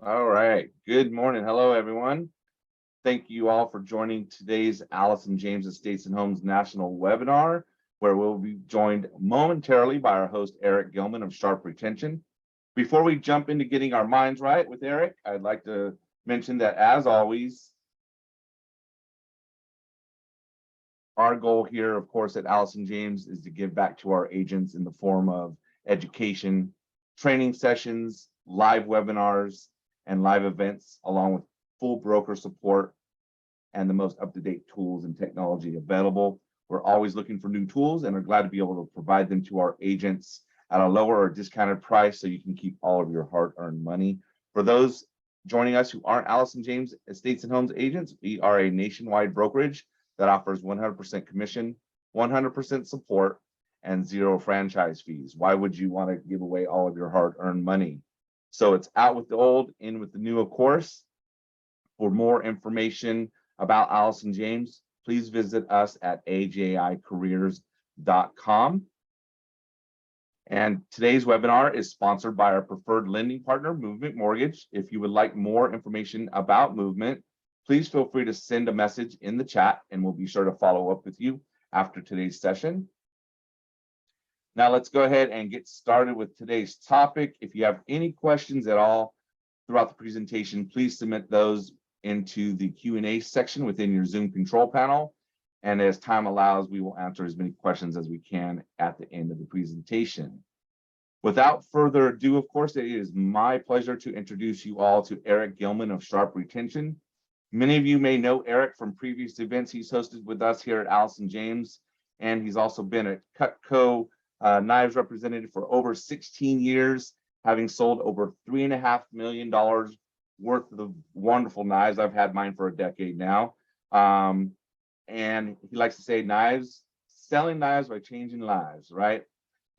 All right. Good morning. Hello, everyone. Thank you all for joining today's Allison James Estates and Homes National webinar, where we'll be joined momentarily by our host, Eric Gillman of Sharp Retention. Before we jump into getting our minds right with Eric, I'd like to mention that, as always, our goal here, of course, at Allison James is to give back to our agents in the form of education, training sessions, live webinars, and live events, along with full broker support and the most up-to-date tools and technology available. We're always looking for new tools and are glad to be able to provide them to our agents at a lower or discounted price so you can keep all of your hard-earned money. For those joining us who aren't Allison James Estates and Homes agents, we are a nationwide brokerage that offers 100% commission, 100% support, and zero franchise fees. Why would you want to give away all of your hard-earned money? So it's out with the old, in with the new, of course. For more information about Allison James, please visit us at ajicareers.com. And today's webinar is sponsored by our preferred lending partner, Movement Mortgage. If you would like more information about Movement, please feel free to send a message in the chat and we'll be sure to follow up with you after today's session. Now let's go ahead and get started with today's topic. If you have any questions at all throughout the presentation, please submit those into the Q&A section within your Zoom control panel. And as time allows, we will answer as many questions as we can at the end of the presentation. Without further ado, of course, it is my pleasure to introduce you all to Eric Gillman of Sharp Retention. Many of you may know Eric from previous events he's hosted with us here at Allison James, and he's also been a Cutco knives representative for over 16 years, having sold over $3.5 million worth of wonderful knives. I've had mine for a decade now. And he likes to say selling knives by changing lives, right?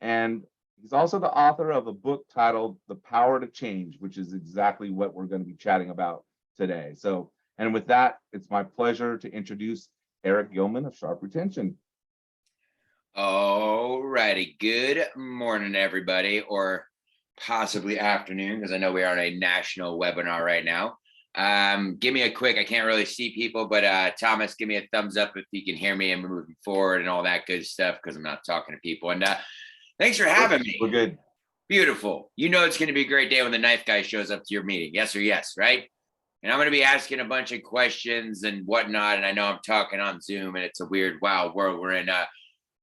And he's also the author of a book titled The Power to Change, which is exactly what we're going to be chatting about today. So, and with that, it's my pleasure to introduce Eric Gillman of Sharp Retention. All righty. Good morning, everybody, or possibly afternoon, because I know we are on a national webinar right now. Give me a quick, I can't really see people, but Thomas, give me a thumbs up if you can hear me and moving forward and all that good stuff, because I'm not talking to people. And thanks for having me. We're good. Beautiful. You know it's going to be a great day when the knife guy shows up to your meeting. Yes or yes, right? And I'm going to be asking a bunch of questions and whatnot. And I know I'm talking on Zoom and it's a weird, wild world we're in.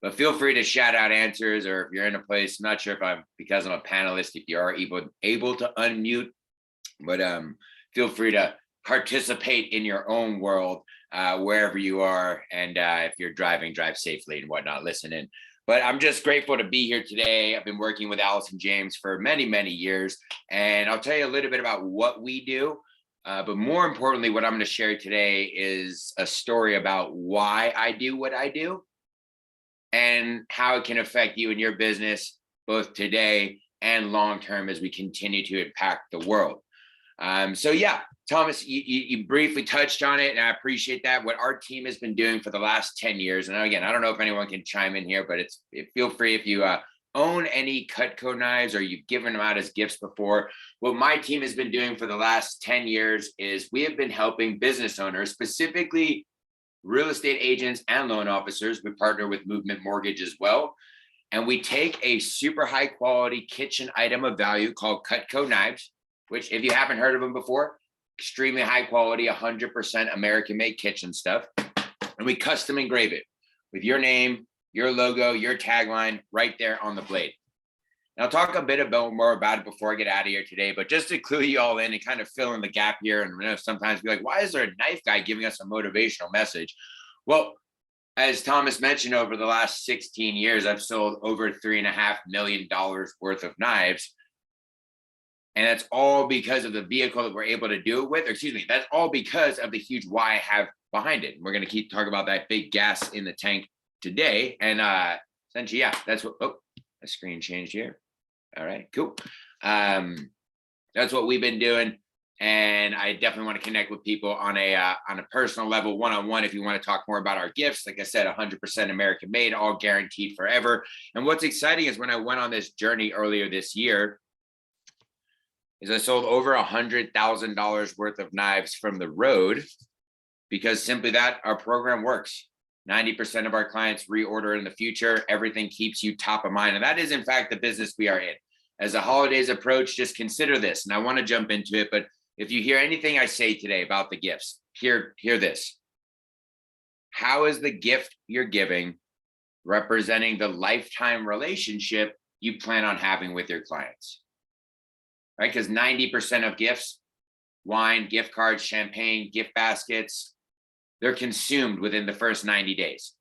But feel free to shout out answers, or if you're in a place, I'm not sure if because I'm a panelist, if you are able to unmute, but feel free to participate in your own world wherever you are. And if you're driving, drive safely and whatnot, listen in. But I'm just grateful to be here today. I've been working with Allison James for many, many years, and I'll tell you a little bit about what we do. But more importantly, what I'm going to share today is a story about why I do what I do and how it can affect you and your business, both today and long-term, as we continue to impact the world. So yeah, Thomas, you briefly touched on it, and I appreciate that. What our team has been doing for the last 10 years, and again, I don't know if anyone can chime in here, but feel free if you own any Cutco knives or you've given them out as gifts before. What my team has been doing for the last 10 years is we have been helping business owners, specifically real estate agents and loan officers. We partner with Movement Mortgage as well. And we take a super high quality kitchen item of value called Cutco knives, which, if you haven't heard of them before, extremely high quality, 100% American made kitchen stuff. And we custom engrave it with your name, your logo, your tagline right there on the blade. And I'll talk a bit more about it before I get out of here today, but just to clue you all in and kind of fill in the gap here, and sometimes be like, why is there a knife guy giving us a motivational message? Well, as Thomas mentioned, over the last 16 years, I've sold over $3.5 million worth of knives. And that's all because of the vehicle that we're able to do it with. That's all because of the huge why I have behind it. And we're going to keep talking about that big gas in the tank today. And essentially, yeah, that's what, a screen changed here. All right, cool. That's what we've been doing. And I definitely want to connect with people on a personal level, one-on-one, if you want to talk more about our gifts. Like I said, 100% American made, all guaranteed forever. And what's exciting is when I went on this journey earlier this year, is I sold over $100,000 worth of knives from the road, because simply that our program works. 90% of our clients reorder in the future. Everything keeps you top of mind. And that is in fact the business we are in. As the holidays approach, just consider this. And I want to jump into it, but if you hear anything I say today about the gifts, hear this. How is the gift you're giving representing the lifetime relationship you plan on having with your clients? Right? Because 90% of gifts, wine, gift cards, champagne, gift baskets, they're consumed within the first 90 days.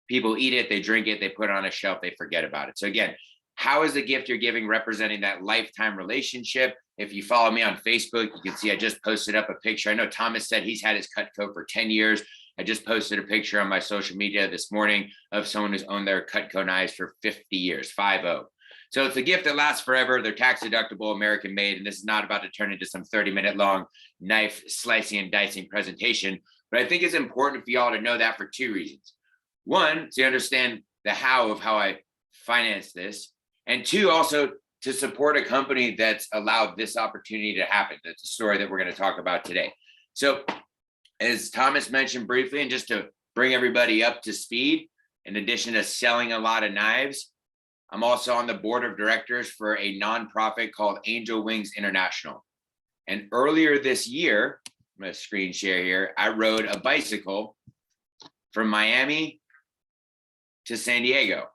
People eat it, they drink it, they put it on a shelf, they forget about it. So again, how is the gift you're giving representing that lifetime relationship? If you follow me on Facebook, you can see I just posted up a picture. I know Thomas said he's had his Cutco for 10 years. I just posted a picture on my social media this morning of someone who's owned their Cutco knives for 50 years, 50. So it's a gift that lasts forever. They're tax deductible, American made, and this is not about to turn into some 30-minute long knife slicing and dicing presentation. But I think it's important for y'all to know that for two reasons. One, to understand the how of how I finance this. And two, also to support a company that's allowed this opportunity to happen. That's a story that we're going to talk about today. So as Thomas mentioned briefly, and just to bring everybody up to speed, in addition to selling a lot of knives, I'm also on the board of directors for a nonprofit called Angel Wings International. And earlier this year, I'm going to screen share here, I rode a bicycle from Miami to San Diego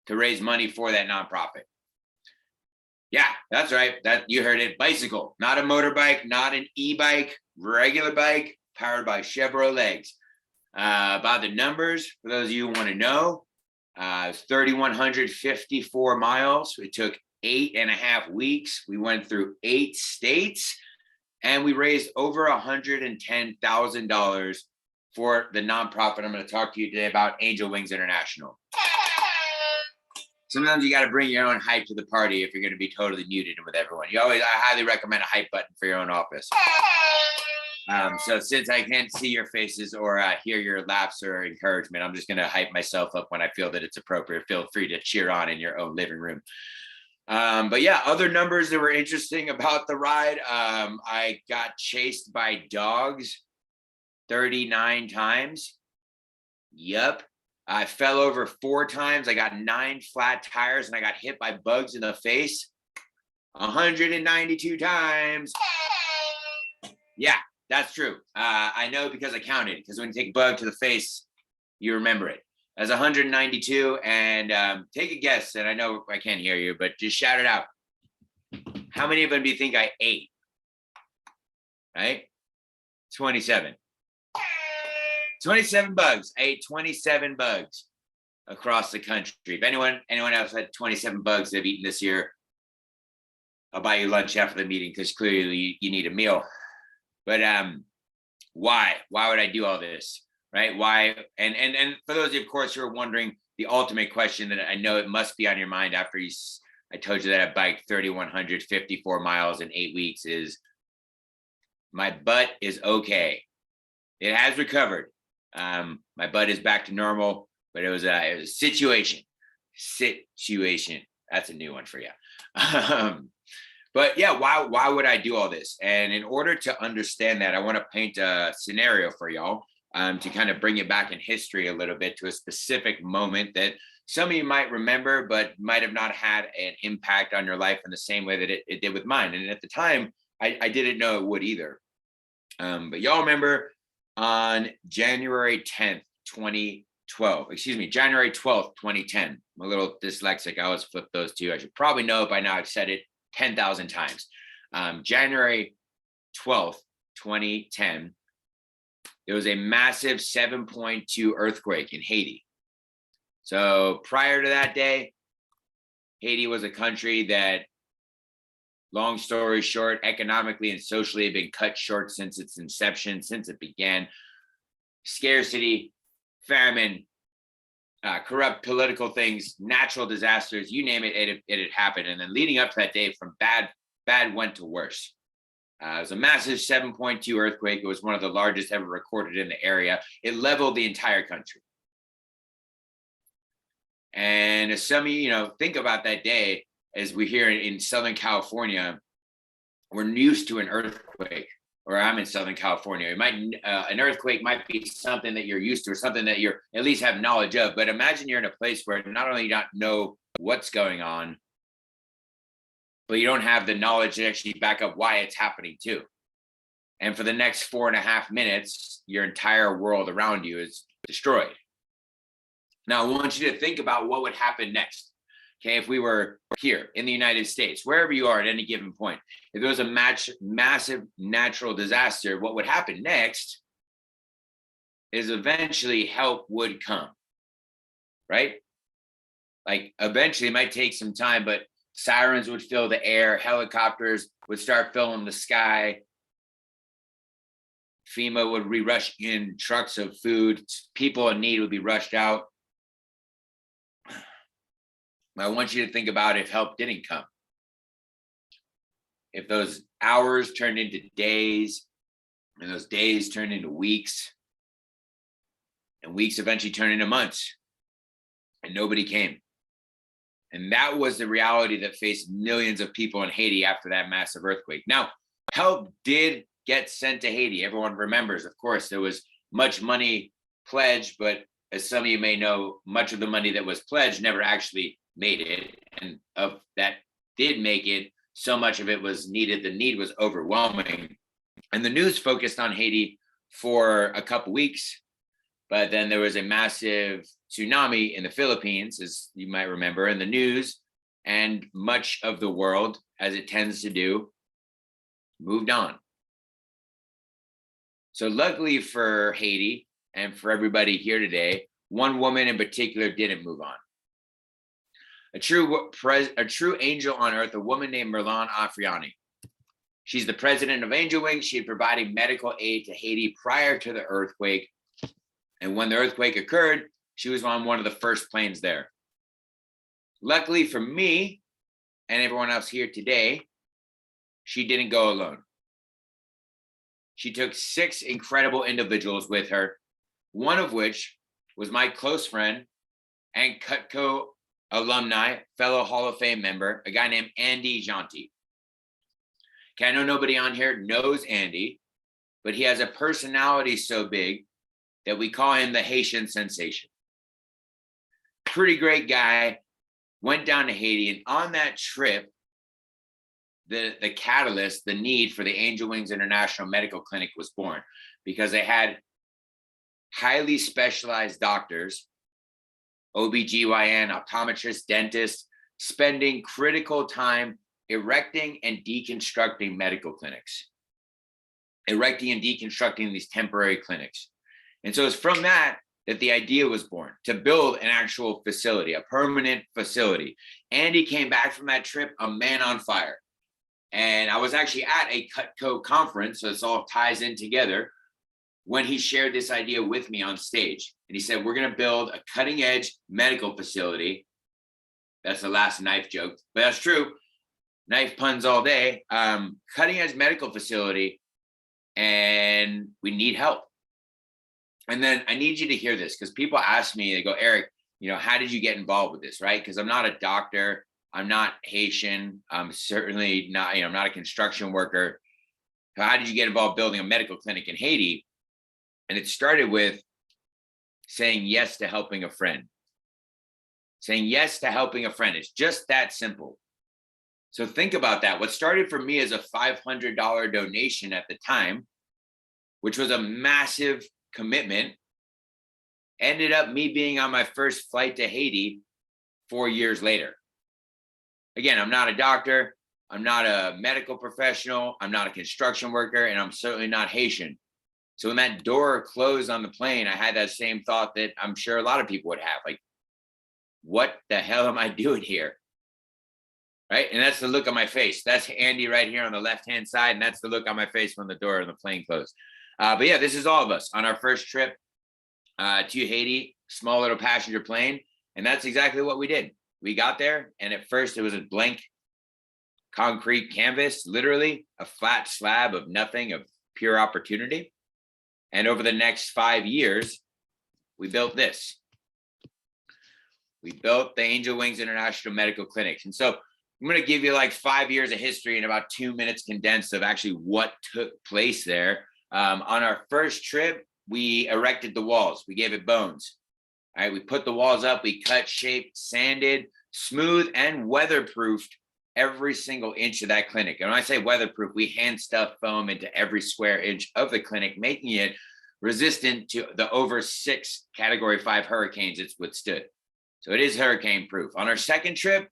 to raise money for that nonprofit. Yeah, that's right. That you heard it. Bicycle, not a motorbike, not an e-bike, regular bike powered by Chevrolet legs. About the numbers, for those of you who want to know, 3,154 miles. It took 8.5 weeks. We went through 8 states and we raised over $110,000 for the nonprofit I'm going to talk to you today about, Angel Wings International. Sometimes you got to bring your own hype to the party if you're going to be totally muted and with everyone. I highly recommend a hype button for your own office. So since I can't see your faces or hear your laughs or encouragement, I'm just going to hype myself up when I feel that it's appropriate. Feel free to cheer on in your own living room. But yeah, other numbers that were interesting about the ride. I got chased by dogs 39 times. Yep. I fell over 4 times. I got 9 flat tires and I got hit by bugs in the face 192 times. Yeah, that's true. I know because I counted, because when you take a bug to the face, you remember it. As 192, and take a guess, and I know I can't hear you, but just shout it out. How many of them do you think I ate? Right? 27. 27 bugs. I ate 27 bugs across the country. If anyone else had 27 bugs they've eaten this year, I'll buy you lunch after the meeting, because clearly you need a meal. But why? Why would I do all this? Right? Why? And for those of you, of course, who are wondering, the ultimate question that I know it must be on your mind after I told you that I biked 3,154 miles in 8 weeks is, my butt is okay. It has recovered. My butt is back to normal, but it was a situation. That's a new one for you. But yeah, why would I do all this? And in order to understand that, I want to paint a scenario for y'all to kind of bring it back in history a little bit to a specific moment that some of you might remember, but might have not had an impact on your life in the same way that it did with mine. And at the time, I didn't know it would either. But y'all remember on January 10th, 2012, January 12th, 2010. I'm a little dyslexic. I always flip those two. I should probably know it by now. I've said it 10,000 times. January 12th, 2010, there was a massive 7.2 earthquake in Haiti. So prior to that day, Haiti was a country that, long story short, economically and socially had been cut short since its inception, since it began. Scarcity, famine, corrupt political things, natural disasters, you name it, it had happened. And then leading up to that day, from bad went to worse. It was a massive 7.2 earthquake. It was one of the largest ever recorded in the area. It leveled the entire country. And as some of you think about that day, as we hear in Southern California, we're used to an earthquake, or I'm in Southern California. It might an earthquake might be something that you're used to, or something that you're at least have knowledge of. But imagine you're in a place where not only you don't know what's going on, but you don't have the knowledge to actually back up why it's happening too. And for the next 4.5 minutes, your entire world around you is destroyed. Now, I want you to think about what would happen next. Okay, if we were here in the United States, wherever you are at any given point, if there was a massive natural disaster, what would happen next is eventually help would come, right? Like eventually it might take some time, but sirens would fill the air, helicopters would start filling the sky. FEMA would rush in trucks of food, people in need would be rushed out. I want you to think about if help didn't come. If those hours turned into days, and those days turned into weeks, and weeks eventually turned into months, and nobody came. And that was the reality that faced millions of people in Haiti after that massive earthquake. Now, help did get sent to Haiti. Everyone remembers, of course, there was much money pledged, but as some of you may know, much of the money that was pledged never actually made it. And of that did make it, so much of it was needed. The need was overwhelming. And the news focused on Haiti for a couple weeks, but then there was a massive tsunami in the Philippines, as you might remember, in the news, and much of the world, as it tends to do, moved on. So luckily for Haiti and for everybody here today, one woman in particular didn't move on. A true angel on earth, a woman named Merlan Afriani. She's the president of Angel Wings. She had provided medical aid to Haiti prior to the earthquake. And when the earthquake occurred, she was on one of the first planes there. Luckily for me and everyone else here today, she didn't go alone. She took 6 incredible individuals with her, one of which was my close friend and Cutco alumni, fellow Hall of Fame member, a guy named Andy Janti. Okay, I know nobody on here knows Andy, but he has a personality so big that we call him the Haitian sensation. Pretty great guy, went down to Haiti, and on that trip, the catalyst, the need for the Angel Wings International Medical Clinic was born, because they had highly specialized doctors, OBGYN, optometrists, dentists, spending critical time erecting and deconstructing medical clinics, erecting and deconstructing these temporary clinics. And so it's from that the idea was born, to build an actual facility, a permanent facility. Andy came back from that trip a man on fire. And I was actually at a Cutco conference, so this all ties in together, when he shared this idea with me on stage. And he said, we're going to build a cutting edge medical facility. That's the last knife joke, but that's true. Knife puns all day. Cutting edge medical facility, and we need help. And then I need you to hear this, because people ask me, they go, Eric, how did you get involved with this, right? Because I'm not a doctor. I'm not Haitian. I'm certainly not, I'm not a construction worker. How did you get involved building a medical clinic in Haiti? And it started with saying yes to helping a friend. Saying yes to helping a friend. It's just that simple. So think about that. What started for me as a $500 donation at the time, which was a massive commitment, ended up me being on my first flight to Haiti 4 years later. Again, I'm not a doctor. I'm not a medical professional. I'm not a construction worker, and I'm certainly not Haitian. So when that door closed on the plane, I had that same thought that I'm sure a lot of people would have, like, what the hell am I doing here? Right? And that's the look on my face. That's Andy right here on the left-hand side. And that's the look on my face when the door of the plane closed. But yeah, this is all of us on our first trip to Haiti, small little passenger plane. And that's exactly what we did. We got there, and at first it was a blank concrete canvas, literally a flat slab of nothing, of pure opportunity. And over the next 5 years, we built this. We built the Angel Wings International Medical Clinics. And so I'm going to give you like 5 years of history in about 2 minutes condensed of actually what took place there. On our first trip, we erected the walls. We gave it bones. All right, we put the walls up, we cut, shaped, sanded, smooth, and weatherproofed every single inch of that clinic. And when I say weatherproof, we hand stuff foam into every square inch of the clinic, making it resistant to the over 6 Category 5 hurricanes it's withstood. So it is hurricane proof. On our second trip,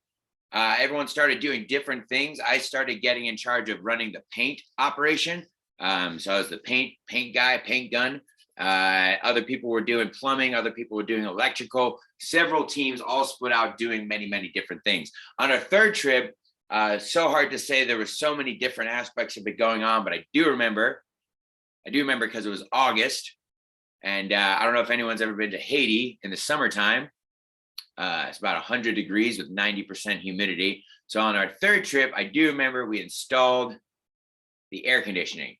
everyone started doing different things. I started getting in charge of running the paint operation. So I was the paint guy, paint gun. Other people were doing plumbing. Other people were doing electrical. Several teams all split out doing many, many different things. On our third trip, so hard to say, there were so many different aspects of it going on, but I do remember because it was August, and I don't know if anyone's ever been to Haiti in the summertime. It's about 100 degrees with 90% humidity. So on our third trip, I do remember we installed the air conditioning.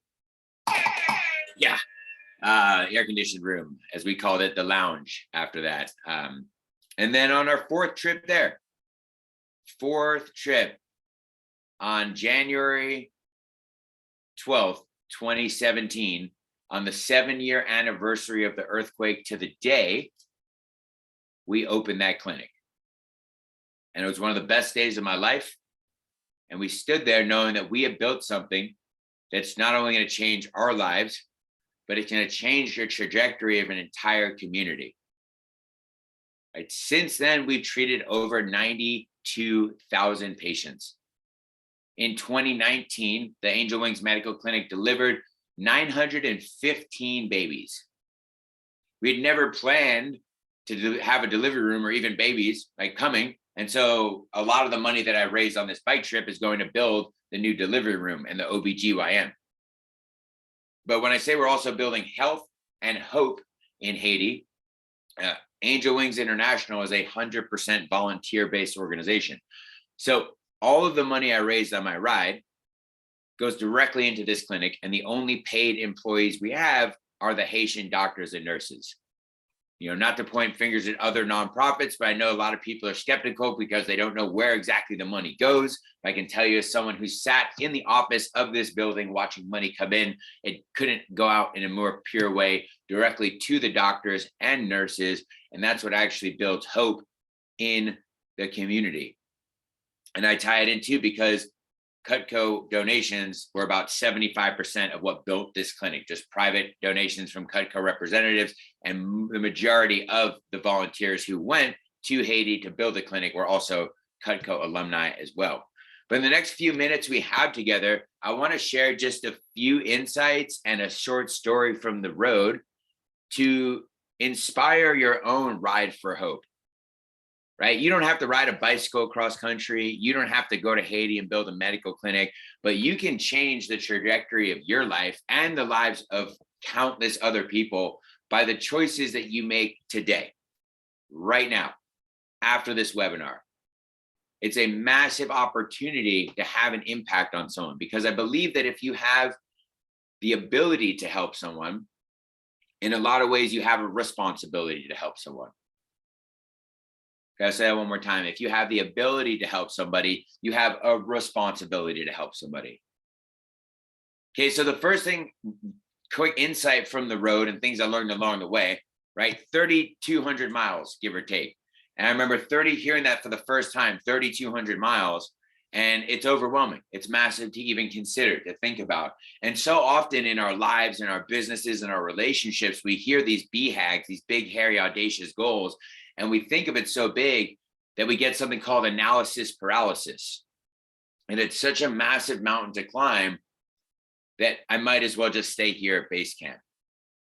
Yeah, air conditioned room, as we called it, the lounge after that. And then on our fourth trip on January 12th, 2017, on the 7-year anniversary of the earthquake to the day, we opened that clinic. And it was one of the best days of my life. And we stood there knowing that we had built something that's not only going to change our lives, but it's going to change the trajectory of an entire community. Right? Since then, we've treated over 92,000 patients. In 2019, the Angel Wings Medical Clinic delivered 915 babies. We had never planned to have a delivery room or even babies like coming. And so a lot of the money that I raised on this bike trip is going to build the new delivery room and the OBGYN. But when I say we're also building health and hope in Haiti, Angel Wings International is a 100% volunteer-based organization. So all of the money I raised on my ride goes directly into this clinic, and the only paid employees we have are the Haitian doctors and nurses. You know, not to point fingers at other nonprofits, but I know a lot of people are skeptical because they don't know where exactly the money goes. I can tell you, as someone who sat in the office of this building watching money come in, it couldn't go out in a more pure way directly to the doctors and nurses. And that's what actually builds hope in the community. And I tie it in too because Cutco donations were about 75% of what built this clinic, just private donations from Cutco representatives. And the majority of the volunteers who went to Haiti to build the clinic were also Cutco alumni as well. But in the next few minutes we have together, I want to share just a few insights and a short story from the road to inspire your own ride for hope. Right? You don't have to ride a bicycle across country. You don't have to go to Haiti and build a medical clinic, but you can change the trajectory of your life and the lives of countless other people by the choices that you make today, right now, after this webinar. It's a massive opportunity to have an impact on someone, because I believe that if you have the ability to help someone, in a lot of ways, you have a responsibility to help someone. I'll say that one more time. If you have the ability to help somebody, you have a responsibility to help somebody. Okay, so the first thing, quick insight from the road and things I learned along the way, right? 3,200 miles, give or take. And I remember hearing that for the first time, 3,200 miles, and it's overwhelming. It's massive to even consider, to think about. And so often in our lives, in our businesses, in our relationships, we hear these BHAGs, these big, hairy, audacious goals, and we think of it so big that we get something called analysis paralysis. And it's such a massive mountain to climb that I might as well just stay here at base camp.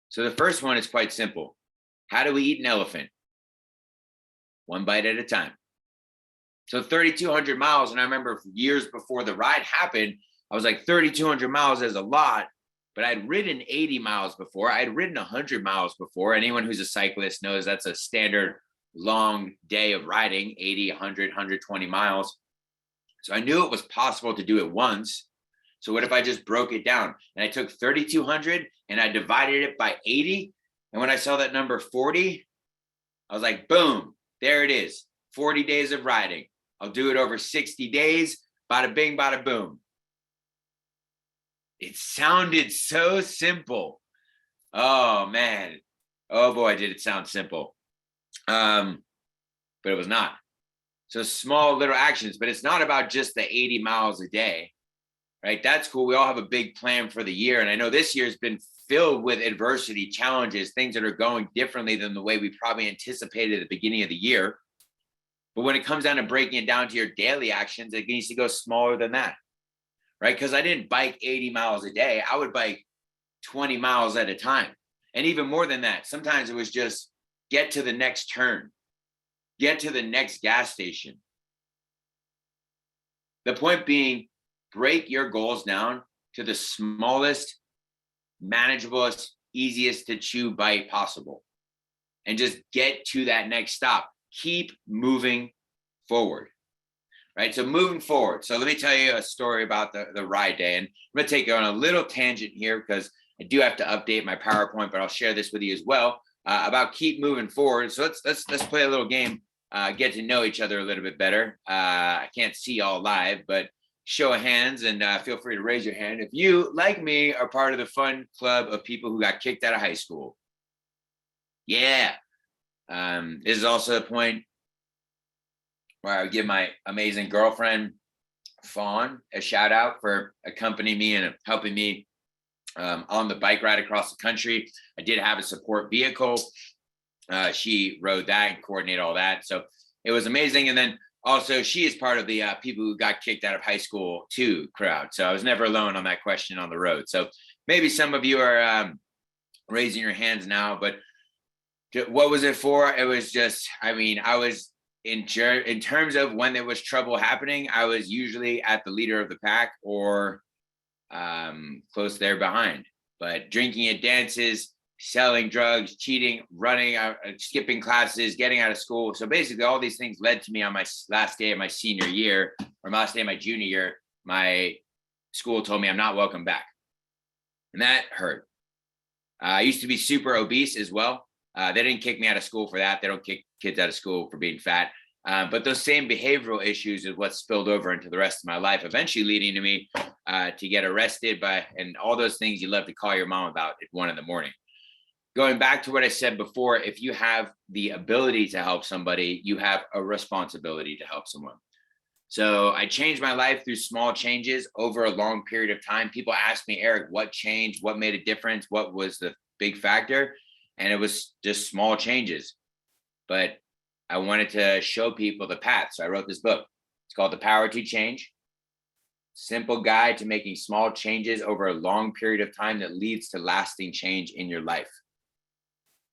So the first one is quite simple. How do we eat an elephant? One bite at a time. So 3,200 miles. And I remember years before the ride happened, I was like, 3,200 miles is a lot. But I'd ridden 80 miles before. I'd ridden 100 miles before. Anyone who's a cyclist knows that's a standard long day of riding, 80, 100, 120 miles. So I knew it was possible to do it once. So what if I just broke it down and I took 3,200 and I divided it by 80? And when I saw that number 40, I was like, boom, there it is. 40 days of riding. I'll do it over 60 days. Bada bing, bada boom. It sounded so simple. Oh man. Oh boy, did it sound simple. But it was not. So small little actions, but it's not about just the 80 miles a day, right? That's cool. We all have a big plan for the year. And I know this year's been filled with adversity, challenges, things that are going differently than the way we probably anticipated at the beginning of the year. But when it comes down to breaking it down to your daily actions, it needs to go smaller than that, right? Because I didn't bike 80 miles a day. I would bike 20 miles at a time. And even more than that, sometimes it was just get to the next turn, get to the next gas station. The point being, break your goals down to the smallest, manageablest, easiest to chew bite possible, and just get to that next stop. Keep moving forward, right? So moving forward. So let me tell you a story about the ride day. And I'm going to take you on a little tangent here because I do have to update my PowerPoint, but I'll share this with you as well about keep moving forward. So let's play a little game, get to know each other a little bit better. I can't see y'all live, but show of hands, and feel free to raise your hand if you, like me, are part of the fun club of people who got kicked out of high school. Yeah. This is also the point where I would give my amazing girlfriend, Fawn, a shout out for accompanying me and helping me on the bike ride across the country. I did have a support vehicle. She rode that and coordinated all that. So it was amazing. And then also she is part of the people who got kicked out of high school too crowd. So I was never alone on that question on the road. So maybe some of you are raising your hands now, but what was it for? It was just, I mean, I was in terms of when there was trouble happening, I was usually at the leader of the pack or close there behind. But drinking at dances, selling drugs, cheating, running, skipping classes, getting out of school. So basically all these things led to me on my last day of my senior year or my last day of my junior year, my school told me I'm not welcome back. And that hurt. I used to be super obese as well. They didn't kick me out of school for that. They don't kick kids out of school for being fat. But those same behavioral issues is what spilled over into the rest of my life, eventually leading to me to get arrested and all those things you love to call your mom about at 1 a.m. Going back to what I said before, if you have the ability to help somebody, you have a responsibility to help someone. So I changed my life through small changes over a long period of time. People ask me, Eric, what changed? What made a difference? What was the big factor? And it was just small changes. But I wanted to show people the path. So I wrote this book. It's called The Power to Change. Simple guide to making small changes over a long period of time that leads to lasting change in your life.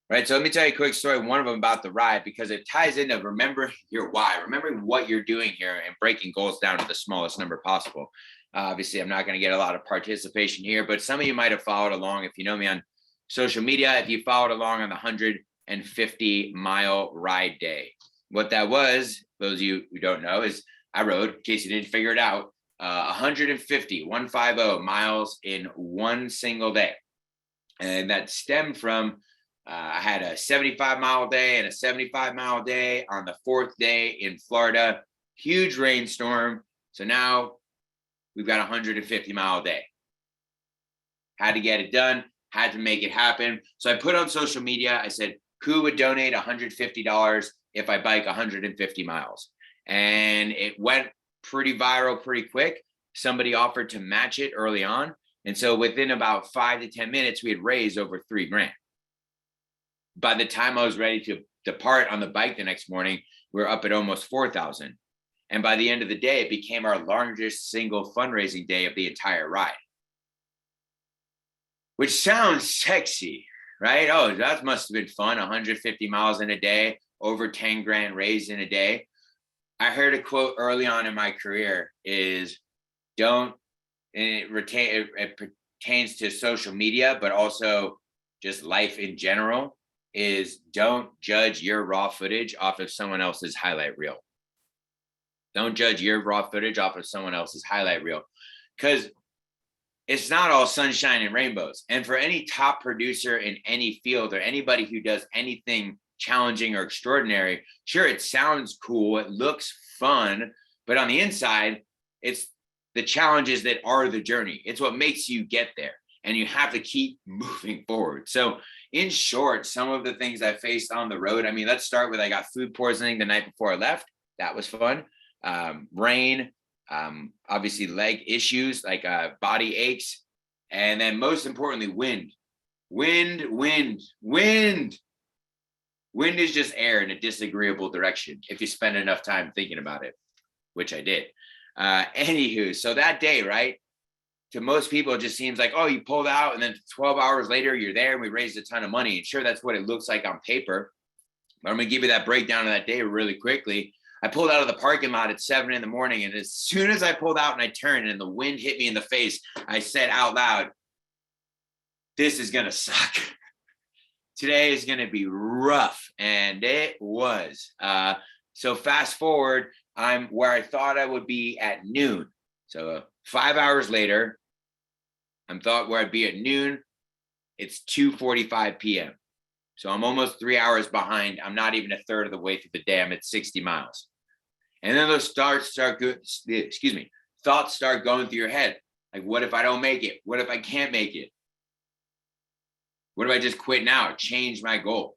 Right. So let me tell you a quick story, one of them about the ride, because it ties into remembering your why, remembering what you're doing here and breaking goals down to the smallest number possible. Obviously, I'm not going to get a lot of participation here, but some of you might have followed along. If you know me on social media, if you followed along on the 150-mile ride day. What that was, those of you who don't know, is I rode, in case you didn't figure it out, 150 miles in one single day. And that stemmed from I had a 75-mile day and a 75-mile day on the 4th day in Florida, huge rainstorm. So now we've got a 150-mile day. Had to get it done, had to make it happen. So I put on social media, I said, who would donate $150 if I bike 150 miles? And it went pretty viral pretty quick. Somebody offered to match it early on. And so within about 5 to 10 minutes, we had raised over $3,000. By the time I was ready to depart on the bike the next morning, we were up at almost 4,000. And by the end of the day, it became our largest single fundraising day of the entire ride. Which sounds sexy, right? Oh, that must have been fun. 150 miles in a day, over 10 grand raised in a day. I heard a quote early on in my career is don't, and it pertains to social media, but also just life in general, is don't judge your raw footage off of someone else's highlight reel. Don't judge your raw footage off of someone else's highlight reel, because it's not all sunshine and rainbows. And for any top producer in any field or anybody who does anything challenging or extraordinary, sure, it sounds cool, it looks fun, but on the inside, it's the challenges that are the journey. It's what makes you get there, and you have to keep moving forward. So in short, some of the things I faced on the road, I mean, let's start with, I got food poisoning the night before I left. That was fun. Rain, obviously leg issues, like body aches. And then most importantly, wind. Wind is just air in a disagreeable direction if you spend enough time thinking about it, which I did. Anywho, so that day, right? To most people, it just seems like, oh, you pulled out and then 12 hours later, you're there and we raised a ton of money. And sure, that's what it looks like on paper. But I'm going to give you that breakdown of that day really quickly. I pulled out of the parking lot at 7 a.m. And as soon as I pulled out and I turned and the wind hit me in the face, I said out loud, this is going to suck. Today is going to be rough. And it was. So fast forward, I'm where I thought I would be at noon. So 5 hours later, I'm thought where I'd be at noon. It's 2:45 p.m. So I'm almost 3 hours behind. I'm not even a third of the way through the day. I'm at 60 miles. And then those thoughts start going through your head. Like, what if I don't make it? What if I can't make it? What if I just quit now, change my goal?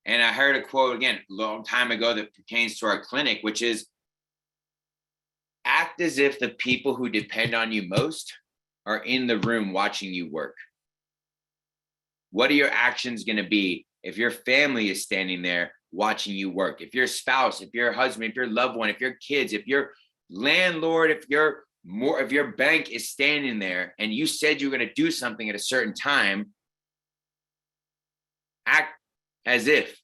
And I heard a quote again, a long time ago that pertains to our clinic, which is, act as if the people who depend on you most are in the room watching you work. What are your actions going to be if your family is standing there watching you work? If your spouse, if your husband, if your loved one, if your kids, if your landlord, if your bank is standing there and you said you're going to do something at a certain time, act as if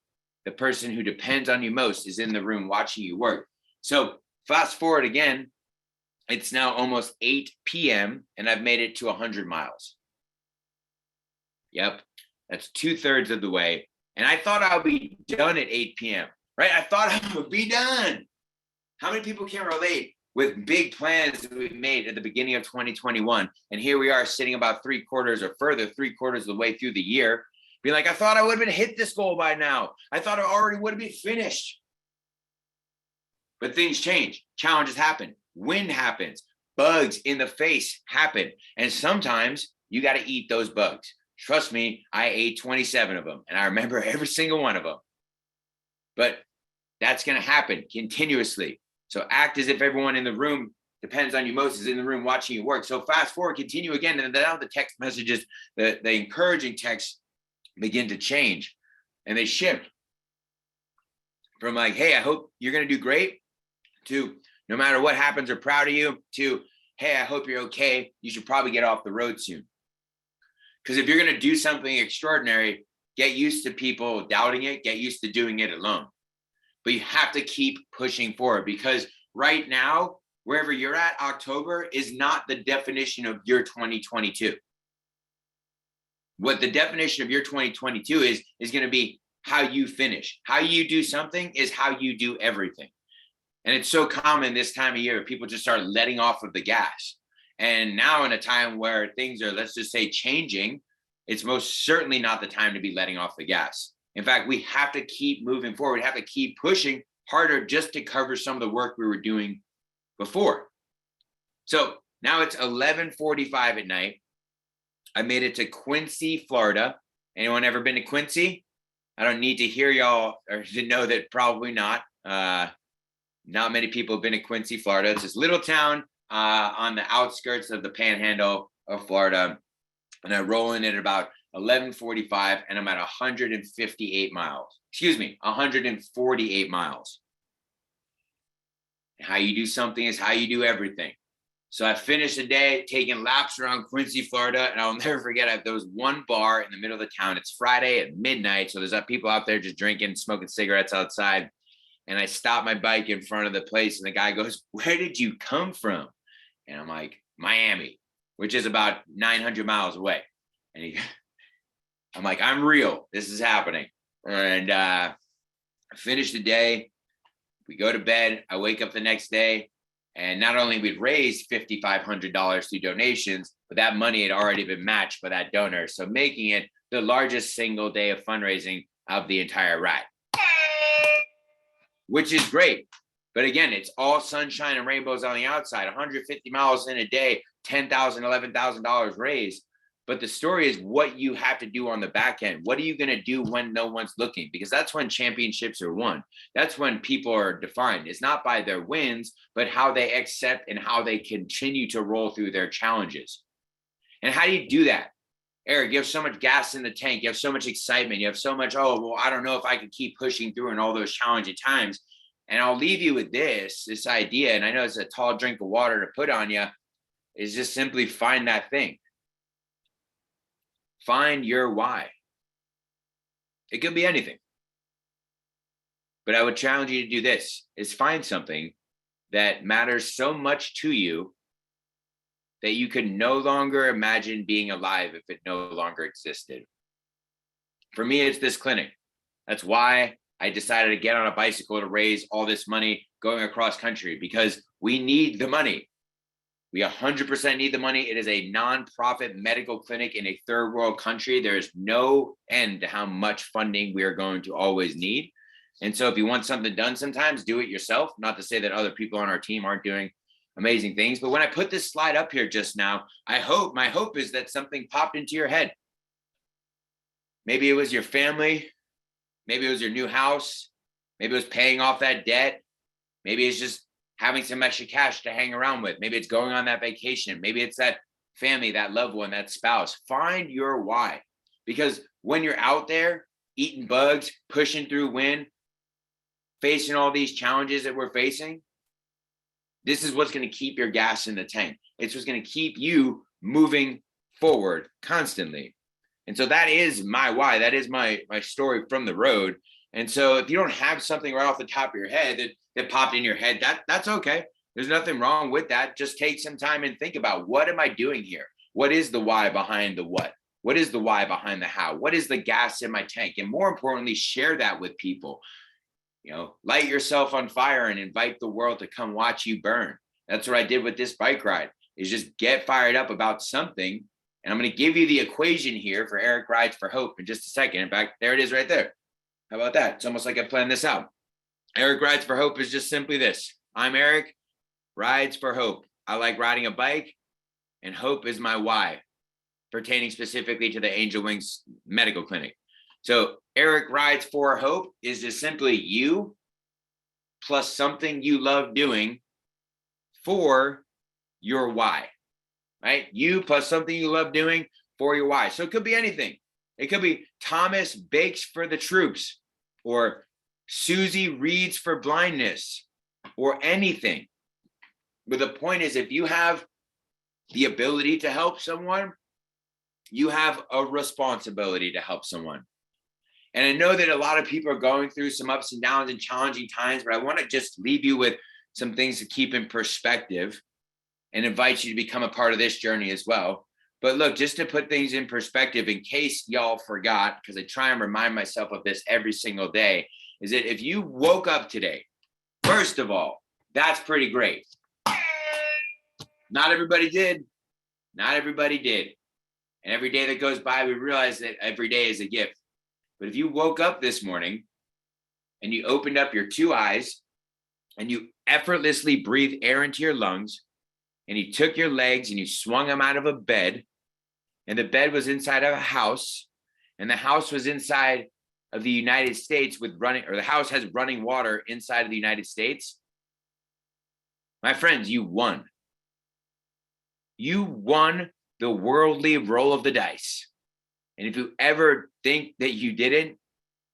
the person who depends on you most is in the room watching you work. So fast forward again, it's now almost 8 p.m. and I've made it to 100 miles. Yep, that's 2/3 of the way. And I thought I would be done at 8 p.m., right? I thought I would be done. How many people can relate with big plans that we made at the beginning of 2021? And here we are sitting about 3/4 of the way through the year, being like, I thought I would have hit this goal by now. I thought I already would have been finished. But things change. Challenges happen. Wind happens. Bugs in the face happen. And sometimes you got to eat those bugs. Trust me, I ate 27 of them. And I remember every single one of them. But that's going to happen continuously. So act as if everyone in the room depends on you most is in the room watching you work. So fast forward, continue again. And now the text messages, the encouraging texts begin to change. And they shift from like, hey, I hope you're going to do great, to no matter what happens, we're proud of you, to, hey, I hope you're okay. You should probably get off the road soon. Because if you're going to do something extraordinary, get used to people doubting it, get used to doing it alone. But you have to keep pushing forward, because right now, wherever you're at, October is not the definition of your 2022. What the definition of your 2022 is going to be how you finish. How you do something is how you do everything. And it's so common this time of year, people just start letting off of the gas. And now in a time where things are, let's just say, changing, it's most certainly not the time to be letting off the gas. In fact, we have to keep moving forward. We have to keep pushing harder just to cover some of the work we were doing before. So now it's 11:45 at night. I made it to Quincy, Florida. Anyone ever been to Quincy? I don't need to hear y'all or to know that probably not. Not many people have been to Quincy, Florida. It's this little town on the outskirts of the panhandle of Florida. And I roll in at about 11:45 and I'm at 158 miles. 148 miles. How you do something is how you do everything. So I finished the day taking laps around Quincy, Florida, and I'll never forget, there was one bar in the middle of the town. It's Friday at midnight, so there's people out there just drinking, smoking cigarettes outside. And I stopped my bike in front of the place, and the guy goes, "Where did you come from?" And I'm like, "Miami," which is about 900 miles away. And I'm like, "I'm real. This is happening." And I finished the day. We go to bed. I wake up the next day. And not only we'd raised $5,500 through donations, but that money had already been matched by that donor. So making it the largest single day of fundraising of the entire ride, which is great. But again, it's all sunshine and rainbows on the outside, 150 miles in a day, $10,000, $11,000 raised. But the story is what you have to do on the back end. What are you going to do when no one's looking? Because that's when championships are won. That's when people are defined. It's not by their wins, but how they accept and how they continue to roll through their challenges. And how do you do that? Eric, you have so much gas in the tank. You have so much excitement. You have so much, oh, well, I don't know if I can keep pushing through in all those challenging times. And I'll leave you with this idea. And I know it's a tall drink of water to put on you, is just simply find that thing. Find your why. It could be anything. But I would challenge you to do this, is find something that matters so much to you that you could no longer imagine being alive if it no longer existed. For me, it's this clinic. That's why I decided to get on a bicycle to raise all this money going across country, because we need the money. We 100% need the money. It is a nonprofit medical clinic in a third world country. There's no end to how much funding we are going to always need. And so if you want something done, sometimes do it yourself. Not to say that other people on our team aren't doing amazing things. But when I put this slide up here just now, my hope is that something popped into your head. Maybe it was your family. Maybe it was your new house. Maybe it was paying off that debt. Maybe it's just having some extra cash to hang around with. Maybe it's going on that vacation. Maybe it's that family, that loved one, that spouse. Find your why. Because when you're out there eating bugs, pushing through wind, facing all these challenges that we're facing, this is what's going to keep your gas in the tank. It's what's going to keep you moving forward constantly. And so that is my why. That is my story from the road. And so if you don't have something right off the top of your head that popped in your head, that's okay. There's nothing wrong with that. Just take some time and think about, what am I doing here? What is the why behind the what? What is the why behind the how? What is the gas in my tank? And more importantly, share that with people. Light yourself on fire and invite the world to come watch you burn. That's what I did with this bike ride, is just get fired up about something. And I'm going to give you the equation here for Eric Rides for Hope in just a second. In fact, there it is right there. How about that? It's almost like I planned this out. Eric Rides for Hope is just simply this. I'm Eric, Rides for Hope. I like riding a bike, and hope is my why, pertaining specifically to the Angel Wings Medical Clinic. So Eric Rides for Hope is just simply you plus something you love doing for your why, right? You plus something you love doing for your why. So it could be anything. It could be Thomas bakes for the troops, or Susie reads for blindness, or anything. But the point is, if you have the ability to help someone, you have a responsibility to help someone. And I know that a lot of people are going through some ups and downs and challenging times, but I want to just leave you with some things to keep in perspective and invite you to become a part of this journey as well. But look, just to put things in perspective, in case y'all forgot, because I try and remind myself of this every single day, is that if you woke up today, first of all, that's pretty great. Not everybody did. Not everybody did. And every day that goes by, we realize that every day is a gift. But if you woke up this morning and you opened up your two eyes and you effortlessly breathed air into your lungs, and you took your legs and you swung them out of a bed, and the bed was inside of a house, and the house was inside of the United States the house has running water inside of the United States, my friends, you won. You won the worldly roll of the dice. And if you ever think that you didn't,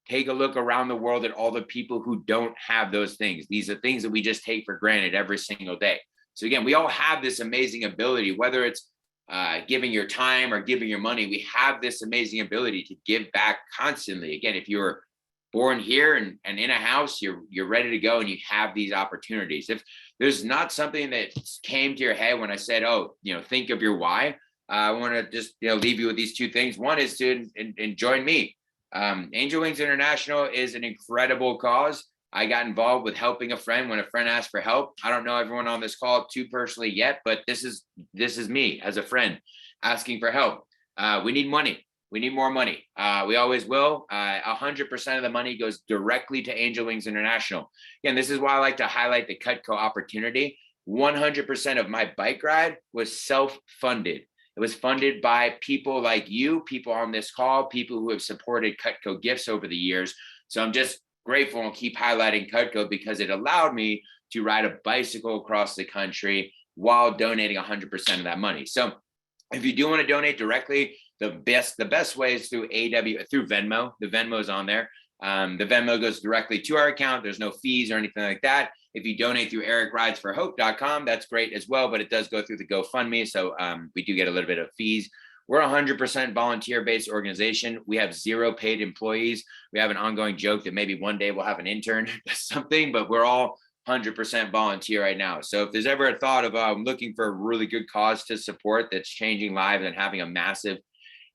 take a look around the world at all the people who don't have those things. These are things that we just take for granted every single day. So again, we all have this amazing ability, whether it's giving your time or giving your money. We have this amazing ability to give back constantly. Again, if you're born here and in a house, you're ready to go, and you have these opportunities. If there's not something that came to your head when I said, think of your why, I want to just leave you with these two things. One is to join me. Angel Wings International is an incredible cause. I got involved with helping a friend when a friend asked for help. I don't know everyone on this call too personally yet, but this is me as a friend asking for help. We need money. We need more money. We always will. 100% of the money goes directly to Angel Wings International. Again, this is why I like to highlight the Cutco opportunity. 100% of my bike ride was self-funded. It was funded by people like you, people on this call, people who have supported Cutco gifts over the years. So I'm just grateful and keep highlighting Cutco because it allowed me to ride a bicycle across the country while donating 100% of that money. So if you do want to donate directly, the best way is through through Venmo. The Venmo is on there. The Venmo goes directly to our account. There's no fees or anything like that. If you donate through ericridesforhope.com, that's great as well, but it does go through the GoFundMe. So we do get a little bit of fees. We're a 100% volunteer-based organization. We have 0 paid employees. We have an ongoing joke that maybe one day we'll have an intern or something, but we're all 100% volunteer right now. So if there's ever a thought of looking for a really good cause to support that's changing lives and having a massive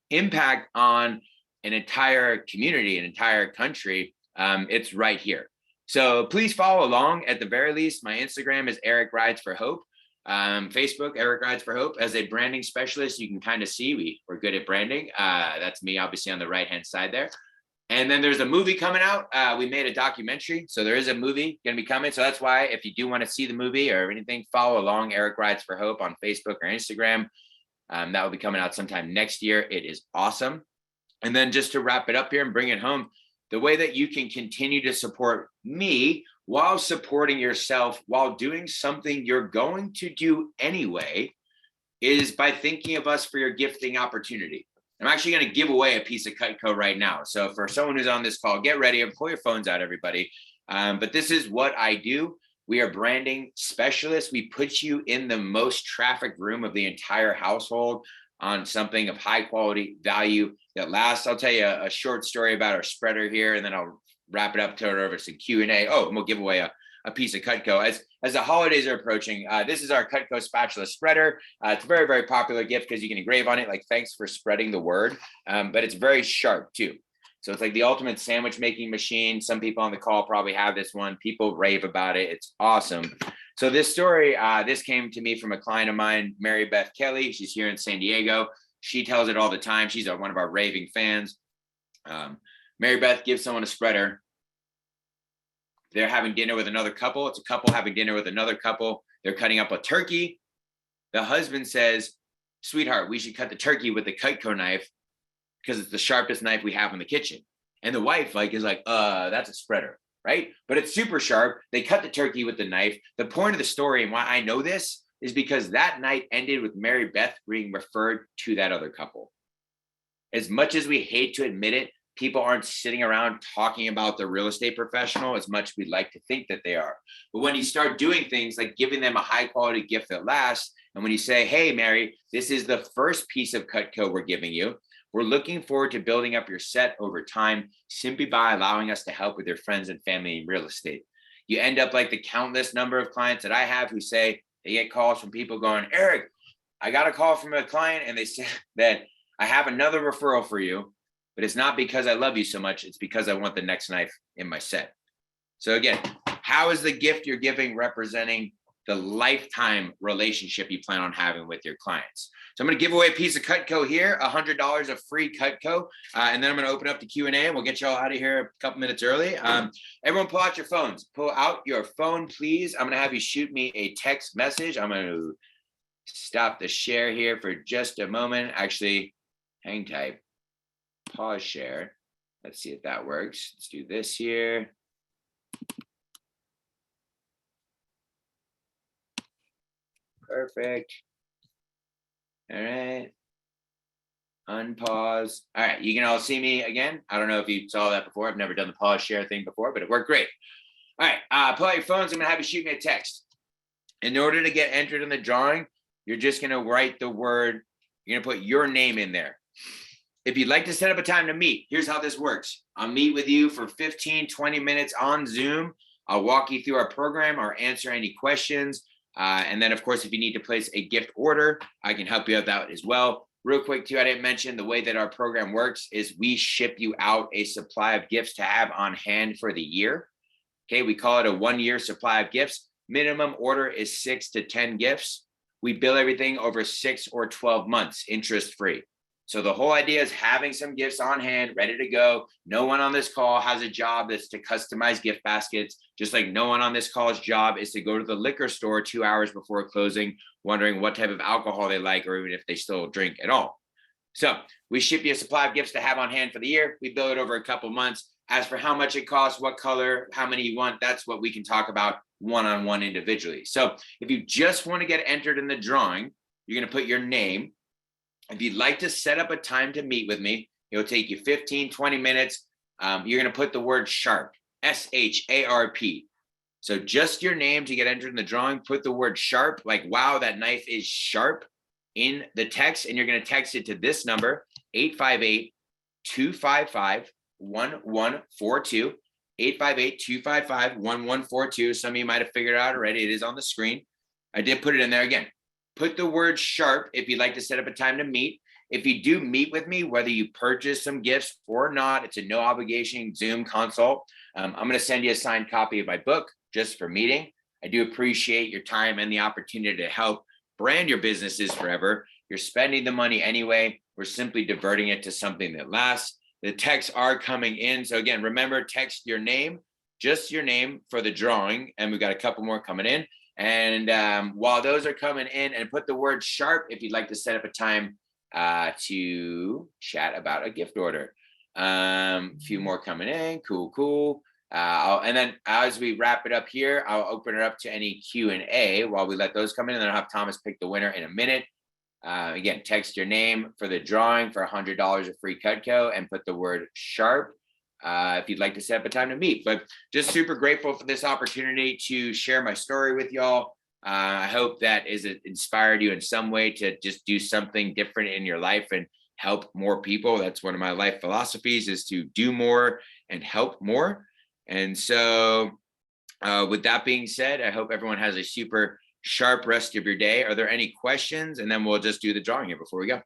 impact on an entire community, an entire country, it's right here. So please follow along. At the very least, my Instagram is Eric Rides for Hope. Facebook, Eric Rides for Hope. As a branding specialist, you can kind of see we're good at branding. That's me, obviously, on the right-hand side there. And then there's a movie coming out. We made a documentary. So there is a movie going to be coming. So that's why if you do want to see the movie or anything, follow along Eric Rides for Hope on Facebook or Instagram. That will be coming out sometime next year. It is awesome. And then just to wrap it up here and bring it home, the way that you can continue to support me while supporting yourself, while doing something you're going to do anyway, is by thinking of us for your gifting opportunity. I'm actually going to give away a piece of Cutco right now. So for someone who's on this call, get ready and pull your phones out, everybody. But this is what I do. We are branding specialists. We put you in the most trafficked room of the entire household on something of high quality value that lasts. I'll tell you a short story about our spreader here, and then I'll wrap it up, turn it over to some Q&A. Oh, and we'll give away a piece of Cutco. As the holidays are approaching, this is our Cutco spatula spreader. It's a very, very popular gift because you can engrave on it, like, thanks for spreading the word. But it's very sharp too. So it's like the ultimate sandwich making machine. Some people on the call probably have this one. People rave about it. It's awesome. So this story, this came to me from a client of mine, Mary Beth Kelly. She's here in San Diego. She tells it all the time. She's one of our raving fans. Mary Beth gives someone a spreader. They're having dinner with another couple. It's a couple having dinner with another couple. They're cutting up a turkey. The husband says, "Sweetheart, we should cut the turkey with the Cutco knife because it's the sharpest knife we have in the kitchen." And the wife is like, that's a spreader, right? But it's super sharp. They cut the turkey with the knife. The point of the story and why I know this is because that night ended with Mary Beth being referred to that other couple. As much as we hate to admit it, people aren't sitting around talking about the real estate professional as much as we'd like to think that they are. But when you start doing things like giving them a high quality gift that lasts, and when you say, "Hey, Mary, this is the first piece of Cutco we're giving you. We're looking forward to building up your set over time simply by allowing us to help with your friends and family in real estate." You end up like the countless number of clients that I have who say they get calls from people going, "Eric, I got a call from a client and they said that I have another referral for you, but it's not because I love you so much. It's because I want the next knife in my set." So again, how is the gift you're giving representing the lifetime relationship you plan on having with your clients? So I'm going to give away a piece of Cutco here, $100 of free Cutco, and then I'm going to open up the Q&A and we'll get you all out of here a couple minutes early. Everyone pull out your phones. Pull out your phone, please. I'm going to have you shoot me a text message. I'm going to stop the share here for just a moment. Actually, hang tight. Pause share. Let's see if that works. Let's do this here. Perfect. All right. Unpause. All right. You can all see me again. I don't know if you saw that before. I've never done the pause share thing before, but it worked great. All right. Pull out your phones. I'm going to have you shoot me a text. In order to get entered in the drawing, you're just going to write the word. You're going to put your name in there. If you'd like to set up a time to meet, here's how this works. I'll meet with you for 15, 20 minutes on Zoom. I'll walk you through our program or answer any questions. And then, of course, if you need to place a gift order, I can help you out that as well. Real quick, too, I didn't mention the way that our program works is we ship you out a supply of gifts to have on hand for the year. Okay, we call it a 1-year supply of gifts. Minimum order is 6 to 10 gifts. We bill everything over 6 or 12 months, interest free. So the whole idea is having some gifts on hand, ready to go. No one on this call has a job that's to customize gift baskets, just like no one on this call's job is to go to the liquor store 2 hours before closing, wondering what type of alcohol they like, or even if they still drink at all. So we ship you a supply of gifts to have on hand for the year. We bill it over a couple months. As for how much it costs, what color, how many you want, that's what we can talk about one-on-one individually. So if you just want to get entered in the drawing, you're going to put your name. If you'd like to set up a time to meet with me, it'll take you 15, 20 minutes. You're going to put the word sharp, SHARP. So just your name to get entered in the drawing, put the word sharp, like, wow, that knife is sharp, in the text. And you're going to text it to this number, 858-255-1142, 858-255-1142. Some of you might have figured it out already. It is on the screen. I did put it in there again. Put the word sharp if you'd like to set up a time to meet. If you do meet with me, whether you purchase some gifts or not, it's a no obligation Zoom consult. I'm going to send you a signed copy of my book just for meeting. I do appreciate your time and the opportunity to help brand your businesses forever. You're spending the money anyway. We're simply diverting it to something that lasts. The texts are coming in. So again, remember, text your name, just your name for the drawing. And we've got a couple more coming in. And while those are coming in, and put the word sharp if you'd like to set up a time to chat about a gift order. A few more coming in. Cool. And then as we wrap it up here, I'll open it up to any Q&A while we let those come in, and then I'll have Thomas pick the winner in a minute. Again, text your name for the drawing for $100 of free Cutco, and put the word sharp if you'd like to set up a time to meet. But just super grateful for this opportunity to share my story with y'all. I hope that is inspired you in some way to just do something different in your life and help more people. That's one of my life philosophies, is to do more and help more. And so with that being said, I hope everyone has a super sharp rest of your day. Are there any questions? And then we'll just do the drawing here before we go.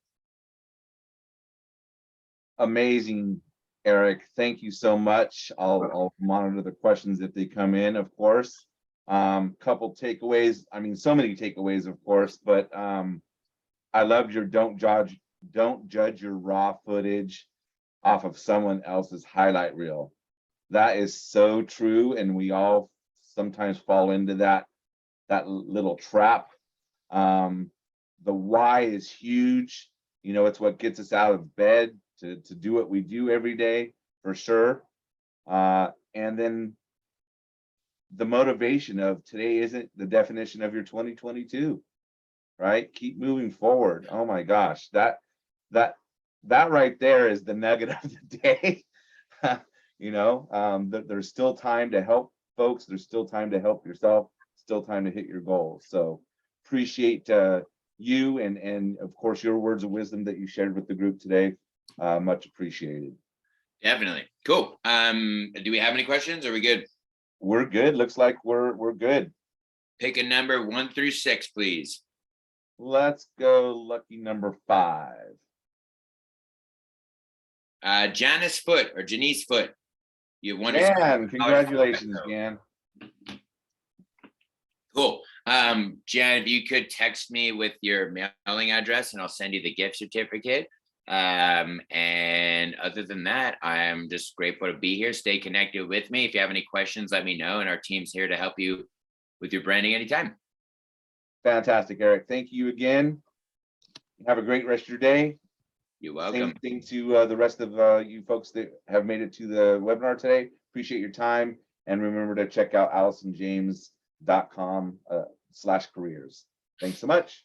Amazing, Eric. Thank you so much. I'll monitor the questions if they come in, of course. Couple takeaways. I mean, so many takeaways, of course, but I loved your don't judge your raw footage off of someone else's highlight reel. That is so true, and we all sometimes fall into that little trap. The why is huge. You know, it's what gets us out of bed to do what we do every day, for sure. And then the motivation of today isn't the definition of your 2022, right? Keep moving forward. Oh my gosh, that right there is the nugget of the day. You know, there's still time to help folks. There's still time to help yourself. Still time to hit your goals. So appreciate you and of course your words of wisdom that you shared with the group today. Much appreciated. Definitely. Cool. Do we have any questions? Are we good? We're good. Looks like we're good. Pick a number 1 through 6, please. Let's go lucky number 5. Janice Foot or Janice Foot. You won. Jan, congratulations, Jan. Cool. Jan, if you could text me with your mailing address and I'll send you the gift certificate. And other than that, I'm just grateful to be here. Stay connected with me. If you have any questions, let me know, and our team's here to help you with your branding anytime. Fantastic, Eric. Thank you again. Have a great rest of your day. You're welcome. Same thing to the rest of you folks that have made it to the webinar today. Appreciate your time, and remember to check out AllisonJames.com/careers. Thanks so much.